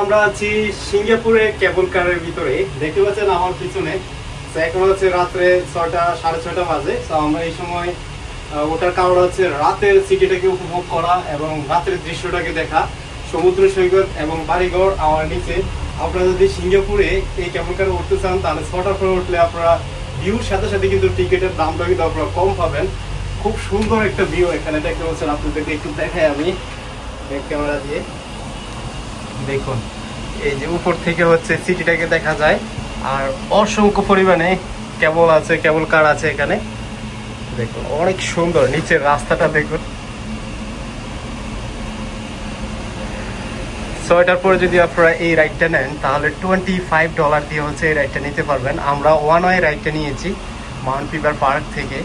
আমরা আছি সিঙ্গাপুরে কেবল কারের ভিতরে, দেখতে পাচ্ছেন আমার পিছনে। এখন হচ্ছে রাত্রে 6টা সাড়ে 6টা বাজে। তো আমরা এই সময় ওটার কারণ হচ্ছে রাতের সিটিটাকে উপভোগ করা এবং রাতের দৃশ্যটাকে দেখা, সমুদ্র সৈকত এবং বাড়িঘর আমার নিচে। আপনারা যদি সিঙ্গাপুরে এই কেবল কারে উঠতে চান তাহলে 6টার পরে উঠলে আপনারা ভিউর সাথে সাথে কিন্তু টিকিটের দামটা কিন্তু আপনারা কম পাবেন। খুব সুন্দর একটা ভিউ এখানে দেখতে পাচ্ছেন। আপনাদেরকে একটু দেখাই আমি ক্যামেরা দিয়ে, দেখুন এই যে উপর থেকে হচ্ছে সিটিটাকে দেখা যায়। আর অসংখ্য পরিমাণে কেবল আছে, কেবল কার আছে এখানে, দেখুন অনেক সুন্দর। নিচের রাস্তাটা দেখুন। 6টার পরে যদি আপনারা এই রাইডটা নেন তাহলে $25 দিয়ে হচ্ছে এই রাইডটা নিতে পারবেন। আমরা ওয়ান ওয়ে রাইডটা নিয়েছি মাউন্ট পিপার পার্ক থেকে।